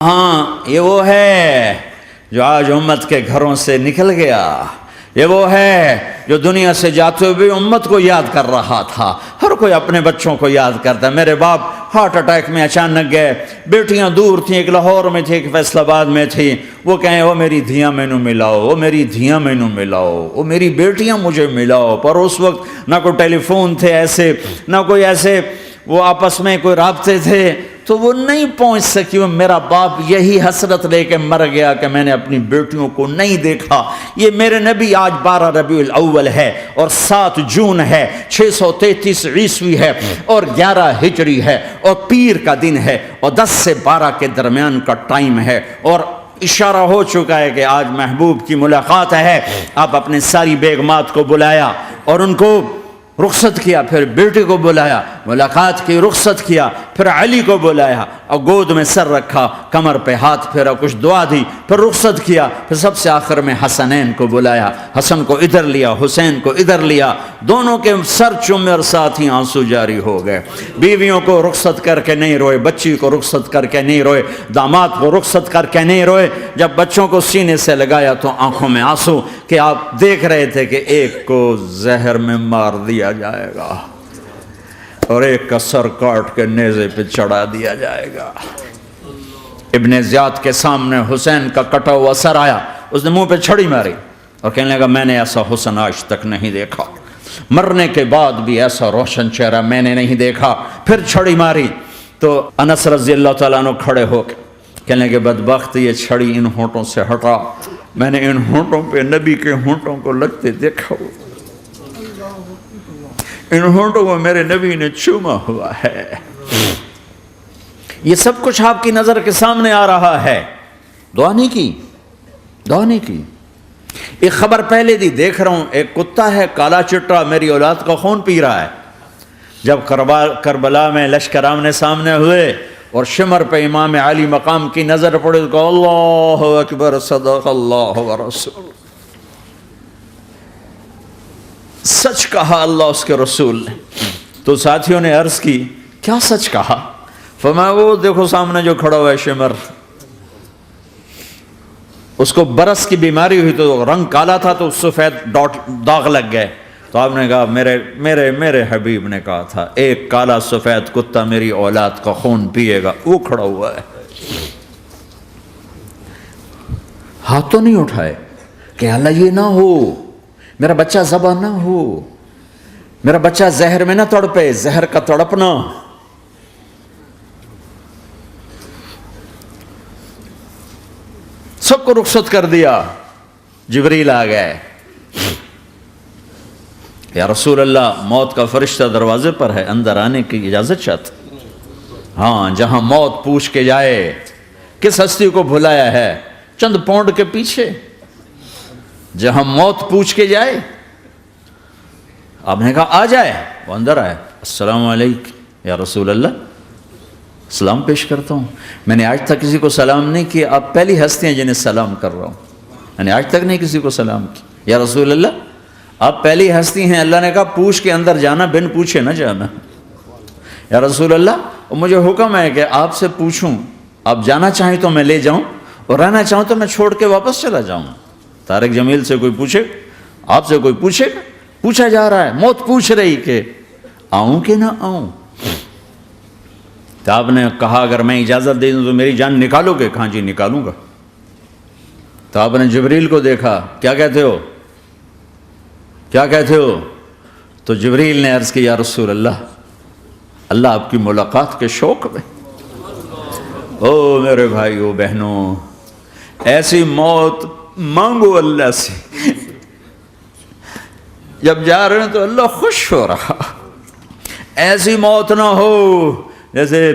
ہاں یہ وہ ہے جو آج امت کے گھروں سے نکل گیا، یہ وہ ہے جو دنیا سے جاتے ہوئے امت کو یاد کر رہا تھا۔ ہر کوئی اپنے بچوں کو یاد کرتا ہے۔ میرے باپ ہارٹ اٹیک میں اچانک گئے، بیٹیاں دور تھیں، ایک لاہور میں تھی، ایک فیصل آباد میں تھی۔ وہ کہیں وہ میری دھیاں مینوں ملاؤ، وہ میری دھیاں مینوں ملاؤ، وہ میری بیٹیاں مجھے ملاؤ۔ پر اس وقت نہ کوئی ٹیلی فون تھے ایسے، نہ کوئی ایسے وہ آپس میں کوئی رابطے تھے، تو وہ نہیں پہنچ سکی۔ وہ میرا باپ یہی حسرت لے کے مر گیا کہ میں نے اپنی بیٹیوں کو نہیں دیکھا۔ یہ میرے نبی آج 12 ربیع الاول ہے اور 7 جون ہے، 633 عیسوی ہے اور 11 ہجری ہے اور پیر کا دن ہے اور 10 سے 12 کے درمیان کا ٹائم ہے، اور اشارہ ہو چکا ہے کہ آج محبوب کی ملاقات ہے۔ آپ اپنے ساری بیگمات کو بلایا اور ان کو رخصت کیا، پھر بیٹے کو بلایا، ملاقات کی، رخصت کیا، پھر علی کو بلایا اور گود میں سر رکھا، کمر پہ ہاتھ پھیرا، کچھ دعا دی، پھر رخصت کیا، پھر سب سے آخر میں حسنین کو بلایا، حسن کو ادھر لیا، حسین کو ادھر لیا، دونوں کے سر چومے اور ساتھ ہی آنسو جاری ہو گئے۔ بیویوں کو رخصت کر کے نہیں روئے، بچی کو رخصت کر کے نہیں روئے، داماد کو رخصت کر کے نہیں روئے۔ جب بچوں کو سینے سے لگایا تو آنکھوں میں آنسو، کہ آپ دیکھ رہے تھے کہ ایک کو زہر میں مار دیا جائے گا اور ایک کا سر کاٹ کے نیزے پہ چڑھا دیا جائے گا۔ ابن زیاد کے سامنے حسین کا کٹا ہوا سر آیا، اس نے منہ پہ چھڑی ماری اور کہنے لگا میں نے ایسا حسن آج تک نہیں دیکھا، مرنے کے بعد بھی ایسا روشن چہرہ میں نے نہیں دیکھا۔ پھر چھڑی ماری تو انس رضی اللہ تعالیٰ عنہ کھڑے ہو کے کہنے لگے بدبخت یہ چھڑی ان ہونٹوں سے ہٹا، میں نے ان ہونٹوں پہ نبی کے ہونٹوں کو لگتے دیکھا، ان ہونٹوں کو میرے نبی نے چوما ہوا ہے۔ یہ سب کچھ آپ کی نظر کے سامنے آ رہا ہے، دعا نہیں کی، دعا نہیں کی۔ ایک خبر پہلے دی دیکھ رہا ہوں، ایک کتا ہے کالا چٹا میری اولاد کا خون پی رہا ہے۔ جب کربلا میں لشکر آمنے سامنے ہوئے اور شمر پہ امام علی مقام کی نظر پڑے تو کہا اللہ اکبر صدق اللہ ورسول، سچ کہا اللہ اس کے رسول نے۔ تو ساتھیوں نے عرض کی کیا سچ کہا؟ فرمایا وہ دیکھو سامنے جو کھڑا ہوا ہے شمر، اس کو برس کی بیماری ہوئی تو رنگ کالا تھا تو سفید داغ لگ گئے، تو آپ نے کہا میرے حبیب نے کہا تھا ایک کالا سفید کتا میری اولاد کا خون پیے گا، وہ کھڑا ہوا ہے۔ ہاتھ تو نہیں اٹھائے کہ اللہ یہ نہ ہو، میرا بچہ ذبح نہ ہو، میرا بچہ زہر میں نہ تڑپے، زہر کا تڑپنا۔ سب کو رخصت کر دیا، جبریل آ گئے، یا رسول اللہ موت کا فرشتہ دروازے پر ہے، اندر آنے کی اجازت چاہتا۔ ہاں جہاں موت پوچھ کے جائے کس ہستی کو بھلایا ہے، چند پونڈ کے پیچھے جہاں موت پوچھ کے جائے۔ آپ نے کہا آ جائے، وہ اندر آئے، السلام علیکم یا رسول اللہ، سلام پیش کرتا ہوں، میں نے آج تک کسی کو سلام نہیں کیا، آپ پہلی ہستی ہیں جنہیں سلام کر رہا ہوں، میں نے آج تک نہیں کسی کو سلام کیا، یا رسول اللہ آپ پہلی ہستی ہیں، اللہ نے کہا پوچھ کے اندر جانا، بن پوچھے نہ جانا، یا رسول اللہ مجھے حکم ہے کہ آپ سے پوچھوں، آپ جانا چاہیں تو میں لے جاؤں اور رہنا چاہوں تو میں چھوڑ کے واپس چلا جاؤں۔ طارق جمیل سے کوئی پوچھے، آپ سے کوئی پوچھے، پوچھا جا رہا ہے، موت پوچھ رہی کہ آؤں کہ نہ آؤں۔ تو آپ نے کہا اگر میں اجازت دے دوں تو میری جان نکالو گے؟ کہاں جی نکالوں گا۔ تو آپ نے جبریل کو دیکھا، کیا کہتے ہو، کیا کہتے ہو؟ تو جبریل نے عرض کی یا رسول اللہ، اللہ آپ کی ملاقات کے شوق میں۔ او میرے بھائیو بہنوں، ایسی موت مانگو اللہ سے، جب جا رہے ہیں تو اللہ خوش ہو رہا، ایسی موت نہ ہو جیسے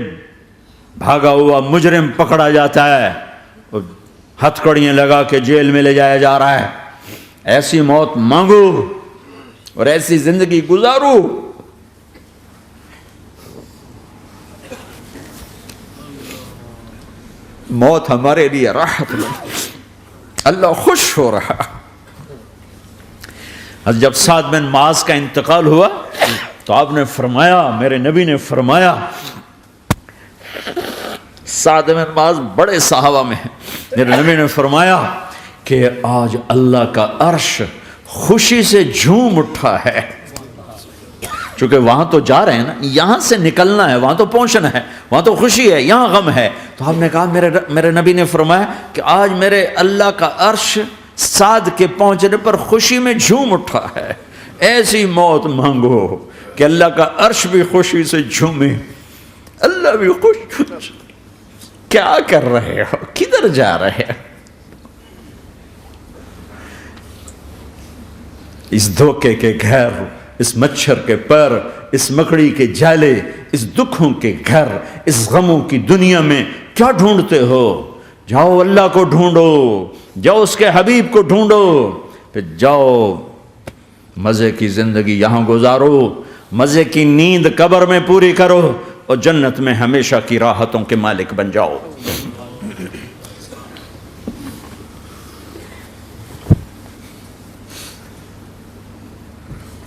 بھاگا ہوا مجرم پکڑا جاتا ہے، ہتھکڑیاں لگا کے جیل میں لے جایا جا رہا ہے، ایسی موت مانگو اور ایسی زندگی گزارو۔ موت ہمارے لیے راحت نہیں، اللہ خوش ہو رہا۔ جب سعد بن معاذ کا انتقال ہوا تو آپ نے فرمایا، میرے نبی نے فرمایا سعد بن معاذ بڑے صحابہ میں ہیں. میرے نبی نے فرمایا کہ آج اللہ کا عرش خوشی سے جھوم اٹھا ہے. چونکہ وہاں تو جا رہے ہیں نا، یہاں سے نکلنا ہے، وہاں تو پہنچنا ہے، وہاں تو خوشی ہے، یہاں غم ہے. تو آپ نے کہا میرے نبی نے فرمایا کہ آج میرے اللہ کا عرش سعد کے پہنچنے پر خوشی میں جھوم اٹھا ہے. ایسی موت مانگو کہ اللہ کا عرش بھی خوشی سے جھومے، اللہ بھی خوش. کیا کر رہے ہو؟ کدھر جا رہے ہو؟ اس دھوکے کے گھر، اس مچھر کے پر، اس مکڑی کے جالے، اس دکھوں کے گھر، اس غموں کی دنیا میں کیا ڈھونڈتے ہو؟ جاؤ اللہ کو ڈھونڈو، جاؤ اس کے حبیب کو ڈھونڈو، پھر جاؤ مزے کی زندگی یہاں گزارو، مزے کی نیند قبر میں پوری کرو، اور جنت میں ہمیشہ کی راحتوں کے مالک بن جاؤ.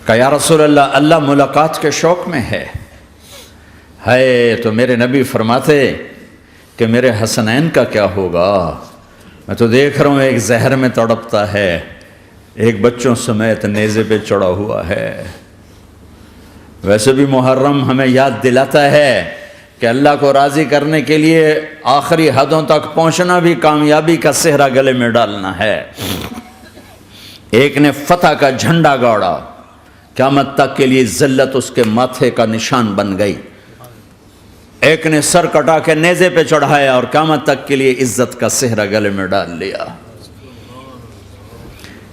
کہ یا رسول اللہ، اللہ ملاقات کے شوق میں ہے. تو میرے نبی فرماتے کہ میرے حسنین کا کیا ہوگا؟ میں تو دیکھ رہا ہوں ایک زہر میں تڑپتا ہے، ایک بچوں سمیت نیزے پہ چڑھا ہوا ہے. ویسے بھی محرم ہمیں یاد دلاتا ہے کہ اللہ کو راضی کرنے کے لیے آخری حدوں تک پہنچنا بھی کامیابی کا صحرا گلے میں ڈالنا ہے. ایک نے فتح کا جھنڈا گاڑا، قیامت تک کے لیے ذلت اس کے ماتھے کا نشان بن گئی. ایک نے سر کٹا کے نیزے پہ چڑھایا اور قیامت تک کے لیے عزت کا صحرا گلے میں ڈال لیا.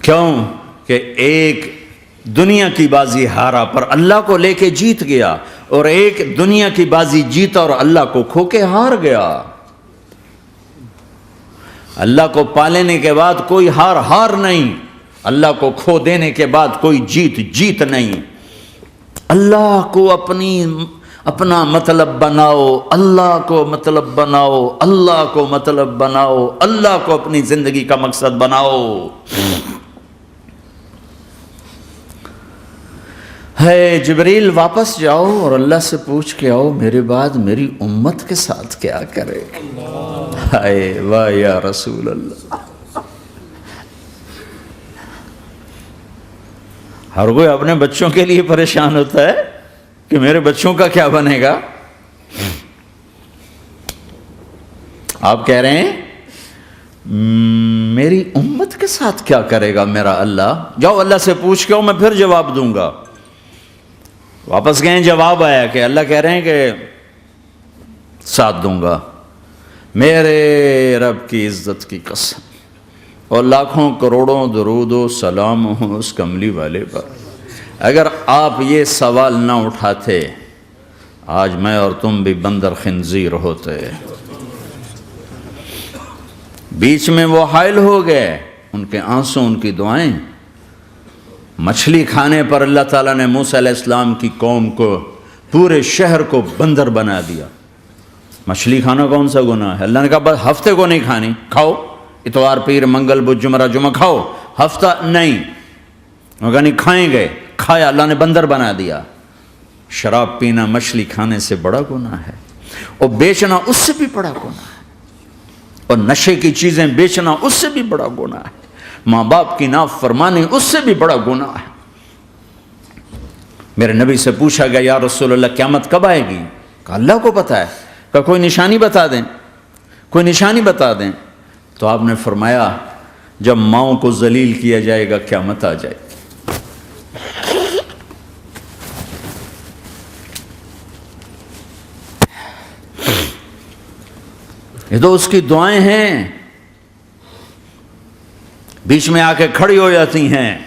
کیوں کہ ایک دنیا کی بازی ہارا پر اللہ کو لے کے جیت گیا، اور ایک دنیا کی بازی جیتا اور اللہ کو کھو کے ہار گیا. اللہ کو پا لینے کے بعد کوئی ہار نہیں، اللہ کو کھو دینے کے بعد کوئی جیت نہیں. اللہ کو اپنا مطلب بناؤ، اللہ کو مطلب بناؤ، اللہ کو مطلب بناؤ، اللہ کو اپنی زندگی کا مقصد بناؤ. جبریل واپس جاؤ اور اللہ سے پوچھ کے آؤ میرے بعد میری امت کے ساتھ کیا کرے. واہ یا رسول اللہ. ہر کوئی اپنے بچوں کے لیے پریشان ہوتا ہے کہ میرے بچوں کا کیا بنے گا. آپ کہہ رہے ہیں میری امت کے ساتھ کیا کرے گا میرا اللہ. جاؤ اللہ سے پوچھ کے آؤ، میں پھر جواب دوں گا. واپس گئے، جواب آیا کہ اللہ کہہ رہے ہیں کہ ساتھ دوں گا. میرے رب کی عزت کی قسم، اور لاکھوں کروڑوں درود و سلام ہوں اس کملی والے پر، اگر آپ یہ سوال نہ اٹھاتے آج میں اور تم بھی بندر خنزیر ہوتے. بیچ میں وہ حائل ہو گئے، ان کے آنسو، ان کی دعائیں. مچھلی کھانے پر اللہ تعالیٰ نے موسیٰ علیہ السلام کی قوم کو، پورے شہر کو بندر بنا دیا. مچھلی کھانا کون سا گناہ ہے؟ اللہ نے کہا بس ہفتے کو نہیں کھانی، کھاؤ اتوار پیر منگل بدھ جمعہ جمعہ کھاؤ، ہفتہ نہیں. مگر نہیں کھائیں گے، کھایا، اللہ نے بندر بنا دیا. شراب پینا مچھلی کھانے سے بڑا گناہ ہے، اور بیچنا اس سے بھی بڑا گناہ ہے، اور نشے کی چیزیں بیچنا اس سے بھی بڑا گناہ ہے، ماں باپ کی نافرمانی اس سے بھی بڑا گناہ ہے. میرے نبی سے پوچھا گیا یا رسول اللہ قیامت کب آئے گی؟ کہا اللہ کو پتا ہے. کہا کوئی نشانی بتا دیں، کوئی نشانی بتا دیں. تو آپ نے فرمایا جب ماؤں کو ذلیل کیا جائے گا قیامت آ جائے گی. یہ تو اس کی دعائیں ہیں، بیچ میں آ کے کھڑی ہو جاتی ہیں.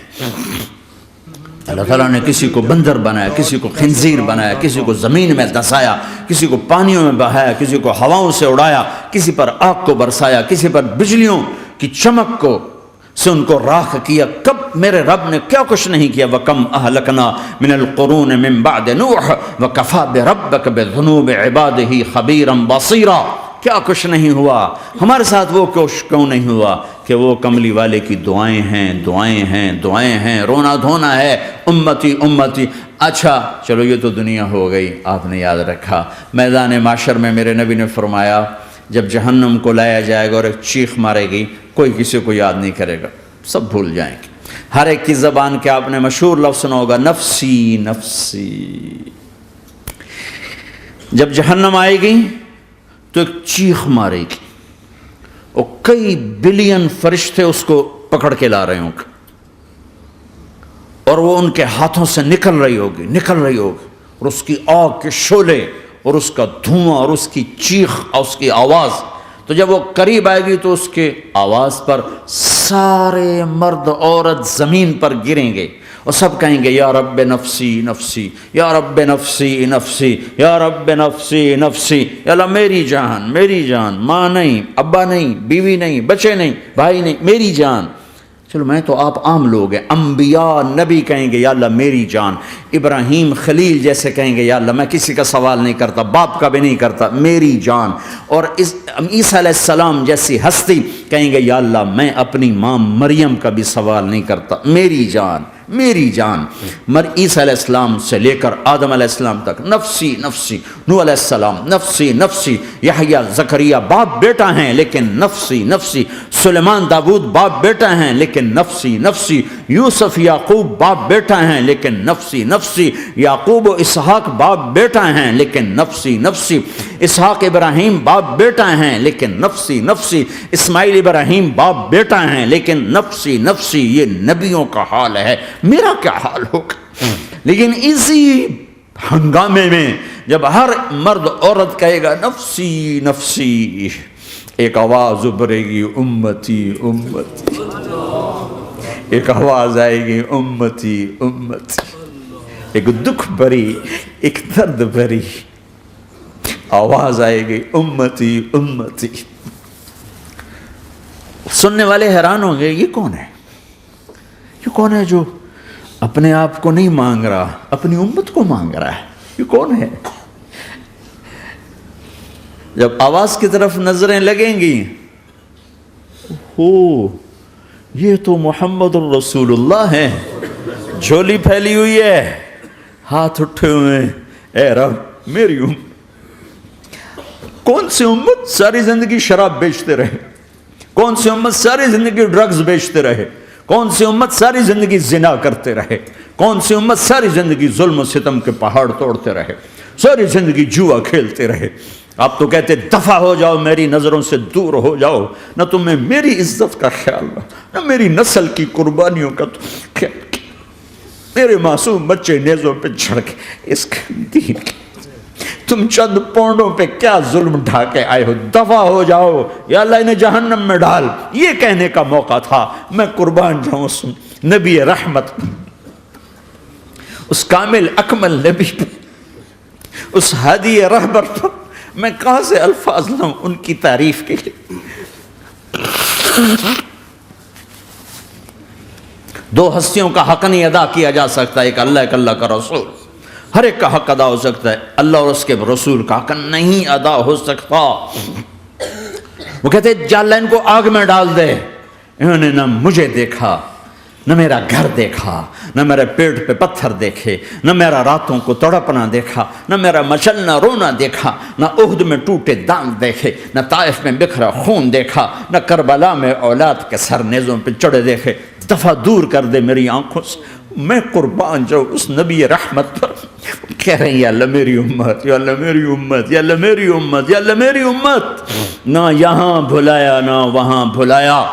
اللہ تعالیٰ نے کسی کو بندر بنایا، کسی کو خنزیر بنایا، کسی کو زمین میں دسایا، کسی کو پانیوں میں بہایا، کسی کو ہواؤں سے اڑایا، کسی پر آگ کو برسایا، کسی پر بجلیوں کی چمک کو سے ان کو راکھ کیا. کب میرے رب نے کیا کچھ نہیں کیا. وَكَمْ أَهْلَكْنَا مِنَ الْقُرُونِ مِنْ بَعْدِ نُوحٍ وَكَفَى بِرَبِّكَ بِذُنُوبِ عِبَادِهِ خَبِيرًا بَصِيرًا. کیا کچھ نہیں ہوا ہمارے ساتھ، وہ کچھ کیوں نہیں ہوا کہ وہ کملی والے کی دعائیں ہیں، دعائیں ہیں، دعائیں ہیں، رونا دھونا ہے، امتی امتی. اچھا چلو یہ تو دنیا ہو گئی، آپ نے یاد رکھا. میدان معاشر میں میرے نبی نے فرمایا جب جہنم کو لایا جائے گا اور ایک چیخ مارے گی، کوئی کسی کو یاد نہیں کرے گا، سب بھول جائیں گے۔ ہر ایک کی زبان کے آپ نے مشہور لفظ سنا ہوگا، نفسی نفسی۔ جب جہنم آئے گی تو ایک چیخ مارے گی اور کئی بلین فرشتے اس کو پکڑ کے لا رہے ہوں گے، اور وہ ان کے ہاتھوں سے نکل رہی ہوگی اور اس کی آگ کے شعلے اور اس کا دھواں اور اس کی چیخ اور اس کی آواز، تو جب وہ قریب آئے گی تو اس کے آواز پر سارے مرد عورت زمین پر گریں گے اور سب کہیں گے، یا رب نفسی نفسی، یا رب نفسی نفسی، یا رب نفسی نفسی، یا اللہ میری جان میری جان، ماں نہیں، ابا نہیں، بیوی نہیں، بچے نہیں، بھائی نہیں، میری جان۔ چلو میں تو آپ عام لوگ ہیں، انبیاء نبی کہیں گے یا اللہ میری جان، ابراہیم خلیل جیسے کہیں گے یا اللہ میں کسی کا سوال نہیں کرتا، باپ کا بھی نہیں کرتا، میری جان، اور عیسیٰ علیہ السلام جیسی ہستی کہیں گے یا اللہ میں اپنی ماں مریم کا بھی سوال نہیں کرتا، میری جان میری جان۔ عیسیٰ علیہ السلام سے لے کر آدم علیہ السلام تک نفسی نفسی، نوح علیہ السلام نفسی نفسی، یحییٰ زکریا باپ بیٹا ہیں لیکن نفسی نفسی، سلیمان داؤد باپ بیٹا ہیں لیکن نفسی نفسی، یوسف یعقوب باپ بیٹا ہیں لیکن نفسی نفسی، یعقوب و اسحاق باپ بیٹا ہیں لیکن نفسی نفسی، اسحاق ابراہیم باپ بیٹا ہیں لیکن نفسی نفسی، اسماعیل ابراہیم باپ بیٹا ہیں لیکن نفسی نفسی۔ یہ نبیوں کا حال ہے، میرا کیا حال ہوگا؟ لیکن اسی ہنگامے میں جب ہر مرد عورت کہے گا نفسی نفسی، ایک آواز ابھرے گی، امتی امتی، ایک آواز آئے گی، امتی امتی، ایک دکھ بھری ایک درد بھری آواز آئے گی، امتی امتی۔ سننے والے حیران ہوں گے، یہ کون ہے؟ یہ کون ہے جو اپنے آپ کو نہیں مانگ رہا، اپنی امت کو مانگ رہا ہے؟ یہ کون ہے؟ جب آواز کی طرف نظریں لگیں گی، یہ تو محمد الرسول اللہ ہے، جھولی پھیلی ہوئی ہے، ہاتھ اٹھے ہوئے ہیں، اے رب میری امت۔ کون سی امت ساری زندگی شراب بیچتے رہے؟ کون سی امت ساری زندگی ڈرگز بیچتے رہے؟ کون سی امت ساری زندگی زنا کرتے رہے؟ کون سی امت ساری زندگی ظلم و ستم کے پہاڑ توڑتے رہے؟ ساری زندگی جوا کھیلتے رہے؟ آپ تو کہتے دفع ہو جاؤ، میری نظروں سے دور ہو جاؤ، نہ تمہیں میری عزت کا خیال نہ میری نسل کی قربانیوں کا خیال، میرے معصوم بچے نیزوں پہ چڑھ کے اس دین کی تم چند پونڈوں پہ کیا ظلم ڈھا کے آئے ہو؟ دفع ہو جاؤ، یا اللہ انہیں جہنم میں ڈال۔ یہ کہنے کا موقع تھا، میں قربان جاؤں اس نبی رحمت، اس کامل اکمل نبی پر، اس ہادی رہبر پر میں کہاں سے الفاظ لاؤں ان کی تعریف کے لیے؟ دو ہستیوں کا حق نہیں ادا کیا جا سکتا، ایک اللہ ایک اللہ کا رسول، ہر ایک کا حق ادا ہو سکتا ہے، اللہ اور اس کے رسول کا حق نہیں ادا ہو سکتا۔ وہ کہتے جا اللہ ان کو آگ میں ڈال دے، انہوں نے نہ مجھے دیکھا، نہ میرا گھر دیکھا، نہ میرے پیٹ پہ پتھر دیکھے، نہ میرا راتوں کو تڑپنا دیکھا، نہ میرا مچلنا رونا دیکھا، نہ احد میں ٹوٹے دانت دیکھے، نہ طائف میں بکھرا خون دیکھا، نہ کربلا میں اولاد کے سر نیزوں پہ چڑھے دیکھے۔ دفعہ دور کر دے میری آنکھوں سے، میں قربان جاؤں اس نبی رحمت پر۔ کہہ رہے ہیں یا اللہ میری امت، یا اللہ میری امت، یا اللہ میری امت، یا اللہ میری امت، نہ یہاں بھلایا نہ وہاں بھلایا۔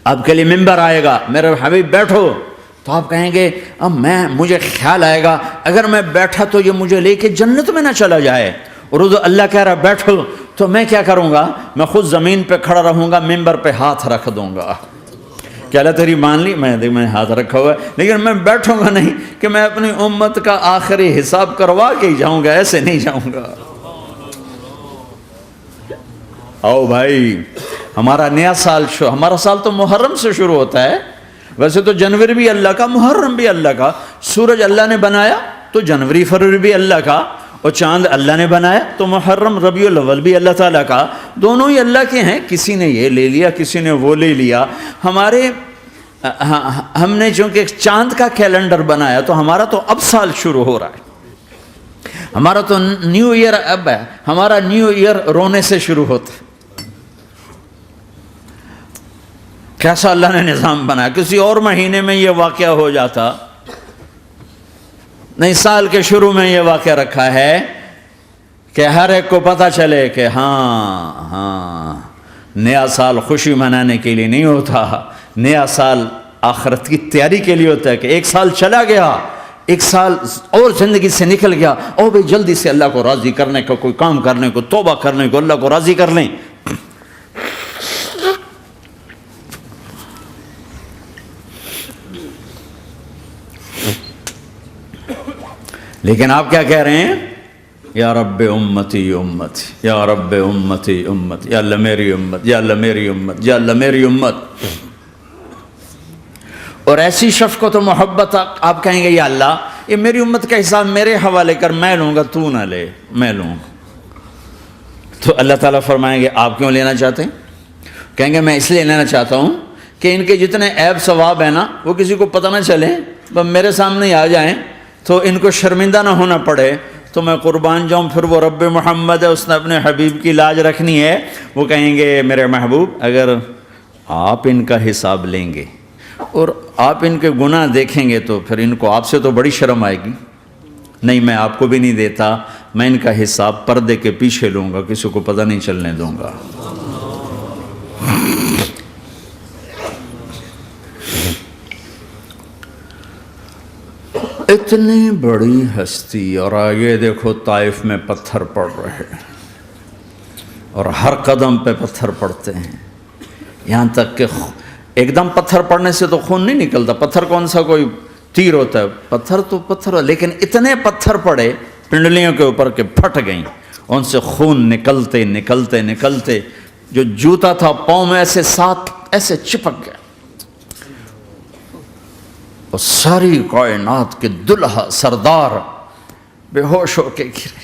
آپ کے لیے ممبر آئے گا، میرے حبیب بیٹھو، تو آپ کہیں گے اب مجھے خیال آئے گا اگر میں بیٹھا تو یہ مجھے لے کے جنت میں نہ چلا جائے، اور اللہ کہہ رہا بیٹھو تو میں کیا کروں گا؟ میں خود زمین پہ کھڑا رہوں گا، ممبر پہ ہاتھ رکھ دوں گا کہ اللہ تیری مان لی، میں ہاتھ رکھا ہوا ہے، لیکن میں بیٹھوں گا نہیں کہ میں اپنی امت کا آخری حساب کروا کے ہی جاؤں گا، ایسے نہیں جاؤں گا۔ آؤ بھائی، ہمارا نیا سال ہمارا سال تو محرم سے شروع ہوتا ہے، ویسے تو جنوری بھی اللہ کا، محرم بھی اللہ کا، سورج اللہ نے بنایا تو جنوری فروری بھی اللہ کا، اور چاند اللہ نے بنایا تو محرم ربیع الاول بھی اللہ تعالیٰ کا، دونوں ہی اللہ کے ہیں۔ کسی نے یہ لے لیا، کسی نے وہ لے لیا۔ ہم نے چونکہ چاند کا کیلنڈر بنایا تو ہمارا تو اب سال شروع ہو رہا ہے۔ ہمارا تو نیو ایئر اب ہے، ہمارا نیو ایئر رونے سے شروع ہوتا ہے۔ کیسا اللہ نے نظام بنایا، کسی اور مہینے میں یہ واقعہ ہو جاتا، نہیں سال کے شروع میں یہ واقعہ رکھا ہے کہ ہر ایک کو پتہ چلے کہ ہاں نیا سال خوشی منانے کے لیے نہیں ہوتا، نیا سال آخرت کی تیاری کے لیے ہوتا ہے کہ ایک سال چلا گیا، ایک سال اور زندگی سے نکل گیا، اور بھئی جلدی سے اللہ کو راضی کرنے کو، کوئی کام کرنے کو، توبہ کرنے کو، اللہ کو راضی کر لیں۔ لیکن آپ کیا کہہ رہے ہیں؟ یا رب امتی امتی، یا رب امتی امتی، یا اللہ میری امت، یا اللہ میری امت، یا اللہ میری امت۔ اور ایسی شفقت و محبت آپ کہیں گے یا اللہ یہ میری امت کا حساب میرے حوالے کر، میں لوں گا، تو نہ لے، میں لوں گا۔ تو اللہ تعالیٰ فرمائیں گے آپ کیوں لینا چاہتے ہیں؟ کہیں گے میں اس لیے لینا چاہتا ہوں کہ ان کے جتنے عیب ثواب ہیں نا وہ کسی کو پتہ نہ چلے، بس میرے سامنے ہی آ جائیں تو ان کو شرمندہ نہ ہونا پڑے، تو میں قربان جاؤں۔ پھر وہ رب محمد ہے، اس نے اپنے حبیب کی لاج رکھنی ہے، وہ کہیں گے میرے محبوب اگر آپ ان کا حساب لیں گے اور آپ ان کے گناہ دیکھیں گے تو پھر ان کو آپ سے تو بڑی شرم آئے گی، نہیں میں آپ کو بھی نہیں دیتا، میں ان کا حساب پردے کے پیچھے لوں گا، کسی کو پتہ نہیں چلنے دوں گا۔ اتنی بڑی ہستی، اور آگے دیکھو طائف میں پتھر پڑ رہے ہیں اور ہر قدم پہ پتھر پڑتے ہیں، یہاں تک کہ ایک دم پتھر پڑنے سے تو خون نہیں نکلتا، پتھر کون سا کوئی تیر ہوتا ہے، پتھر تو پتھر، لیکن اتنے پتھر پڑے پنڈلیوں کے اوپر کہ پھٹ گئیں، ان سے خون نکلتے نکلتے نکلتے جو جوتا تھا پاؤں میں ایسے ساتھ ایسے چپک گیا، اور ساری کائنات کے دلہا سردار بے ہوش ہو کے گرے۔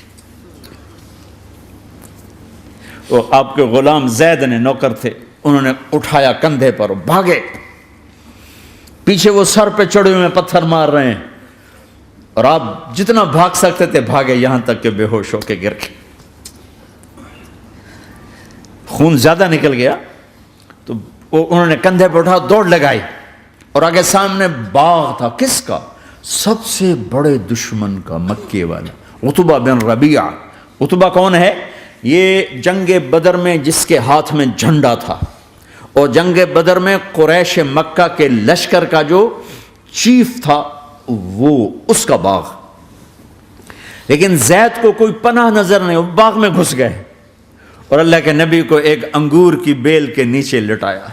وہ آپ کے غلام زید نے نوکر تھے، انہوں نے اٹھایا کندھے پر، بھاگے، پیچھے وہ سر پہ چڑھے ہوئے پتھر مار رہے ہیں، اور آپ جتنا بھاگ سکتے تھے بھاگے، یہاں تک کہ بے ہوش ہو کے گر گئے۔ خون زیادہ نکل گیا تو انہوں نے کندھے پہ اٹھا، دوڑ لگائی، اور آگے سامنے باغ تھا، کس کا؟ سب سے بڑے دشمن کا، مکے والا عتبہ بن ربیعہ۔ عتبہ کون ہے؟ یہ جنگ بدر میں جس کے ہاتھ میں جھنڈا تھا، اور جنگ بدر میں قریش مکہ کے لشکر کا جو چیف تھا وہ اس کا باغ، لیکن زید کو کوئی پناہ نظر نہیں، وہ باغ میں گھس گئے اور اللہ کے نبی کو ایک انگور کی بیل کے نیچے لٹایا۔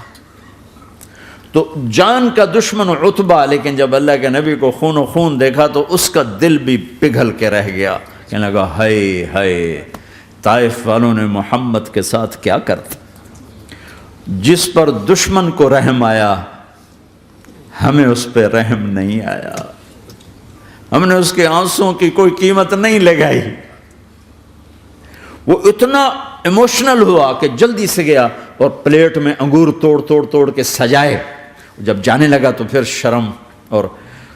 تو جان کا دشمن عتبہ، لیکن جب اللہ کے نبی کو خون و خون دیکھا تو اس کا دل بھی پگھل کے رہ گیا، کہنے لگا ہائے ہائے، طائف والوں نے محمد کے ساتھ کیا کرتا، جس پر دشمن کو رحم آیا ہمیں اس پہ رحم نہیں آیا، ہم نے اس کے آنسوں کی کوئی قیمت نہیں لگائی۔ وہ اتنا ایموشنل ہوا کہ جلدی سے گیا اور پلیٹ میں انگور توڑ کے سجائے، جب جانے لگا تو پھر شرم اور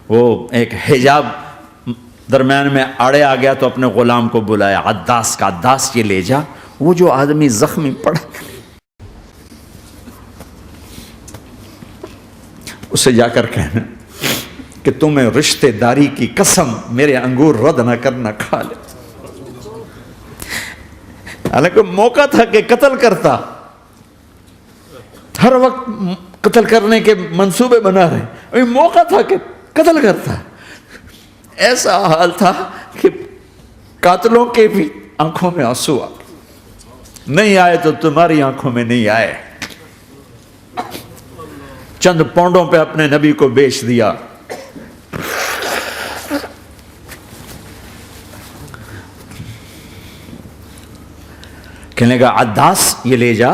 وہ ایک حجاب درمیان میں آڑے آ گیا، تو اپنے غلام کو بلایا، عداس کا، عداس یہ لے جا وہ جو آدمی زخمی پڑا، اسے جا کر کہنا کہ تمہیں رشتہ داری کی قسم میرے انگور رد نہ کرنا، کھا لے۔ حالانکہ موقع تھا کہ قتل کرتا، ہر وقت قتل کرنے کے منصوبے بنا رہے، ابھی موقع تھا کہ قتل کرتا۔ ایسا حال تھا کہ قاتلوں کے بھی آنکھوں میں آنسو آ نہیں آئے تو تمہاری آنکھوں میں نہیں آئے۔ چند پونڈوں پہ اپنے نبی کو بیچ دیا۔ کہنے لگا عداس یہ لے جا،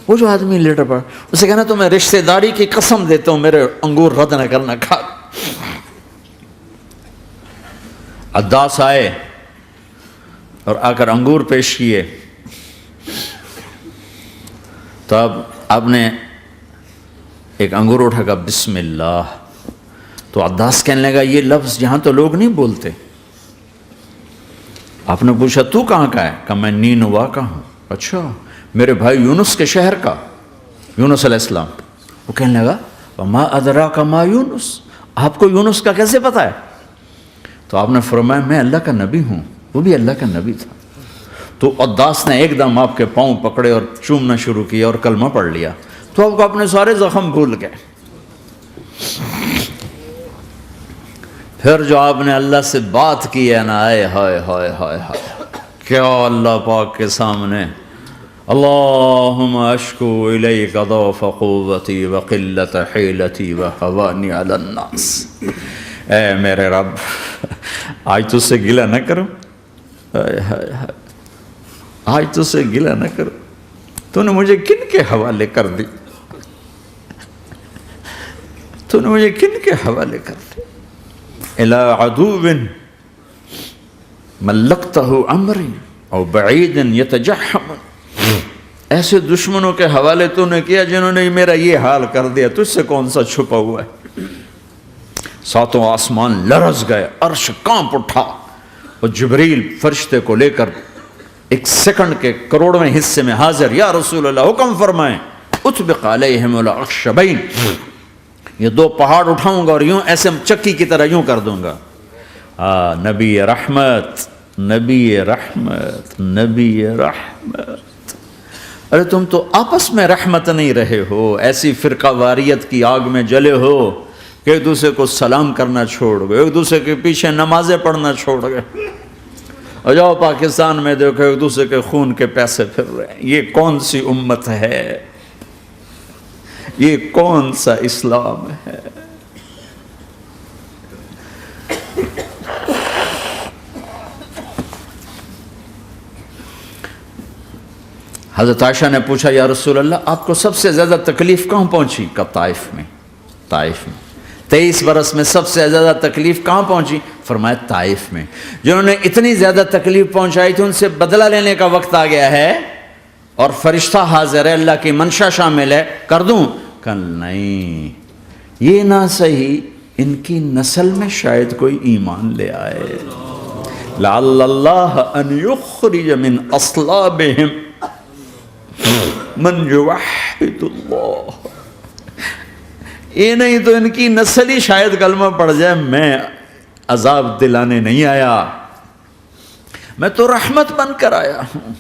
وہ جو آدمی لیٹر پڑا، اسے کہنا تو میں رشتہ داری کی قسم دیتا ہوں میرے انگور رد نہ کرنا، کھا۔ عداس آئے اور آ کر انگور پیش کیے، تو اب آپ نے ایک انگور اٹھا کر بسم اللہ، تو عداس کہنے لگا یہ لفظ یہاں تو لوگ نہیں بولتے، آپ نے پوچھا تو کہاں کا ہے؟ کہا میں نینوا کا ہوں۔ اچھا، میرے بھائی یونس کے شہر کا، یونس علیہ السلام۔ وہ کہنے لگا وما ادراک ما یونس، آپ کو یونس کا کیسے پتا ہے؟ تو آپ نے فرمایا میں اللہ کا نبی ہوں، وہ بھی اللہ کا نبی تھا۔ تو عداس نے ایک دم آپ کے پاؤں پکڑے اور چومنا شروع کیا اور کلمہ پڑھ لیا، تو آپ کو اپنے سارے زخم بھول گئے۔ پھر جو آپ نے اللہ سے بات کی ہے نا، آئے ہائے ہائے ہائے ہائے، کیا اللہ پاک کے سامنے اللہم اشکو الیک ضعف قوتی وقلت حیلتی وہوانی علی الناس، اے میرے رب آج تجھ سے گلہ نہ کروں، آج تجھ سے گلہ نہ کروں، تو نے مجھے کن کے حوالے کر دی، تو نے مجھے کن کے حوالے کر دی، الی عدو ملکتہ امری او بعید یتجحم، ایسے دشمنوں کے حوالے تو نے کیا جنہوں نے میرا یہ حال کر دیا، تجھ سے کون سا چھپا ہوا ہے۔ ساتوں آسمان لرز گئے، عرش کانپ اٹھا، اور جبریل فرشتے کو لے کر ایک سیکنڈ کے کروڑویں حصے میں حاضر، یا رسول اللہ حکم فرمائیں اطبق علیہم الاخشبین، یہ دو پہاڑ اٹھاؤں گا اور یوں ایسے چکی کی طرح یوں کر دوں گا۔ نبی رحمت، نبی رحمت، نبی رحمت۔ ارے تم تو آپس میں رحمت نہیں رہے ہو، ایسی فرقہ واریت کی آگ میں جلے ہو کہ ایک دوسرے کو سلام کرنا چھوڑ گئے، ایک دوسرے کے پیچھے نمازیں پڑھنا چھوڑ گئے، اور جاؤ پاکستان میں دیکھو ایک دوسرے کے خون کے پیسے پھر رہے ہیں۔ یہ کون سی امت ہے؟ یہ کون سا اسلام ہے؟ حضرت عائشہ نے پوچھا یا رسول اللہ آپ کو سب سے زیادہ تکلیف کہاں پہنچی؟ کہا طائف میں، طائف میں 23 برس میں سب سے زیادہ تکلیف کہاں پہنچی؟ فرمایا طائف میں۔ جنہوں نے اتنی زیادہ تکلیف پہنچائی تھی ان سے بدلہ لینے کا وقت آ گیا ہے، اور فرشتہ حاضر ہے، اللہ کی منشا شامل ہے، کر دوں؟ کہ نہیں، یہ نہ صحیح، ان کی نسل میں شاید کوئی ایمان لے آئے، لعل اللہ ان یخرج من اصلابہم من یوحد اللہ، یہ نہیں تو ان کی نسل ہی شاید کلمہ پڑھ جائے۔ میں عذاب دلانے نہیں آیا، میں تو رحمت بن کر آیا ہوں۔